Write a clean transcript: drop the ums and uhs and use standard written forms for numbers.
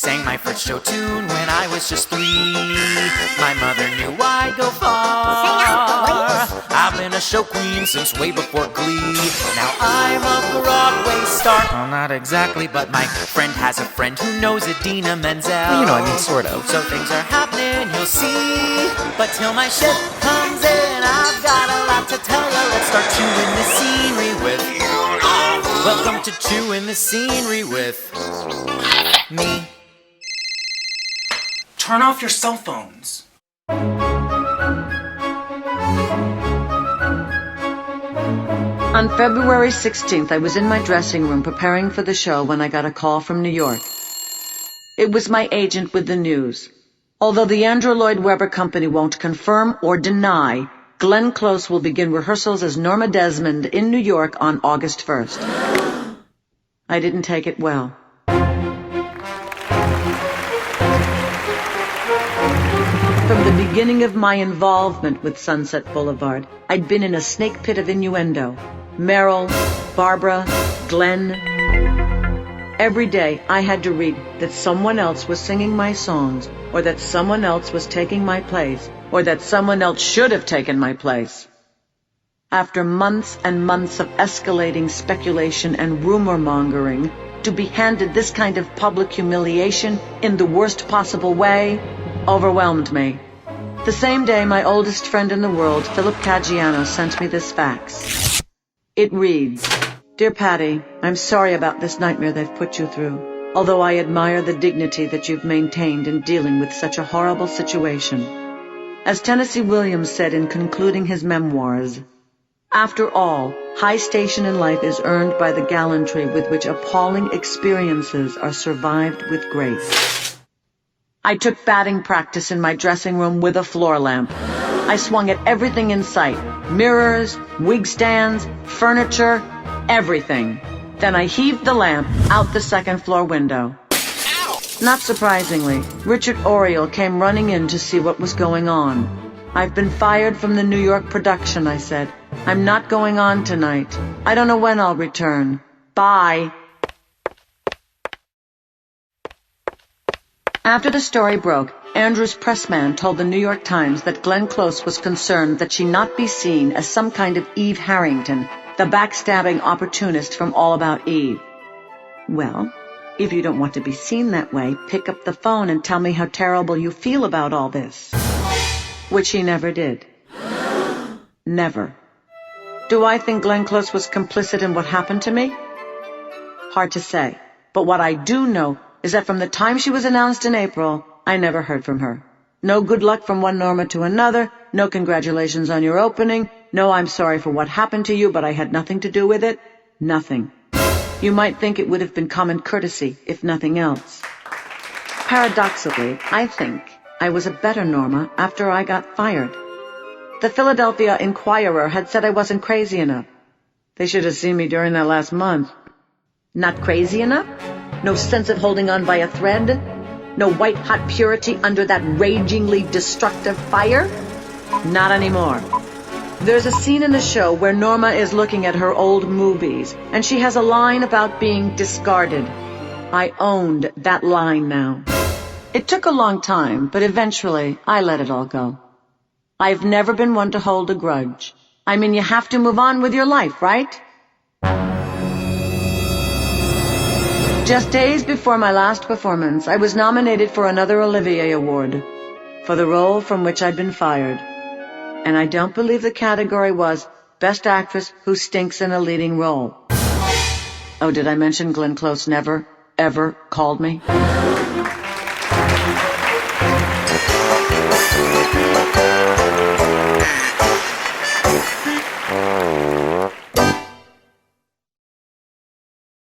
Sang my first show tune when I was just 3. My mother knew I'd go far. I've been a show queen since way before Glee. Now I'm a Broadway star. Well, not exactly, but my friend has a friend who knows Idina Menzel. Well, you know, I mean, sort of. So things are happening, you'll see. But till my ship comes in, I've got a lot to tell you. Let's start chewing the scenery with Welcome to Chewing the Scenery with me. Turn off your cell phones. On February 16th, I was in my dressing room preparing for the show when I got a call from New York. It was my agent with the news. Although the Andrew Lloyd Webber Company won't confirm or deny, Glenn Close will begin rehearsals as Norma Desmond in New York on August 1st. I didn't take it well. From the beginning of my involvement with Sunset Boulevard, I'd been in a snake pit of innuendo. Meryl, Barbara, Glenn. Every day I had to read that someone else was singing my songs, or that someone else was taking my place, or that someone else should have taken my place. After months and months of escalating speculation and rumor-mongering, to be handed this kind of public humiliation in the worst possible way overwhelmed me. The same day, my oldest friend in the world, Philip Caggiano, sent me this fax. It reads, "Dear Patti, I'm sorry about this nightmare they've put you through, although I admire the dignity that you've maintained in dealing with such a horrible situation. As Tennessee Williams said in concluding his memoirs, after all, high station in life is earned by the gallantry with which appalling experiences are survived with grace." I took batting practice in my dressing room with a floor lamp. I swung at everything in sight, mirrors, wig stands, furniture, everything. Then I heaved the lamp out the second-floor window. Not surprisingly, Richard Oriel came running in to see what was going on. "I've been fired from the New York production," I said. "I'm not going on tonight. I don't know when I'll return. Bye." After the story broke, Andrew's pressman told the New York Times that Glenn Close was concerned that she not be seen as some kind of Eve Harrington, the backstabbing opportunist from All About Eve. Well, if you don't want to be seen that way, pick up the phone and tell me how terrible you feel about all this. Which he never did. Never. Do I think Glenn Close was complicit in what happened to me? Hard to say. But what I do know is that from the time she was announced in April, I never heard from her. No good luck from one Norma to another, no congratulations on your opening, no I'm sorry for what happened to you, but I had nothing to do with it. Nothing. You might think it would have been common courtesy, if nothing else. Paradoxically, I think I was a better Norma after I got fired. The Philadelphia Inquirer had said I wasn't crazy enough. They should have seen me during that last month. Not crazy enough? No sense of holding on by a thread? No white-hot purity under that ragingly destructive fire? Not anymore. There's a scene in the show where Norma is looking at her old movies, and she has a line about being discarded. I owned that line now. It took a long time, but eventually I let it all go. I've never been one to hold a grudge. I mean, you have to move on with your life, right? Just days before my last performance, I was nominated for another Olivier Award for the role from which I'd been fired. And I don't believe the category was Best Actress Who Stinks in a Leading Role. Oh, did I mention Glenn Close never, ever called me?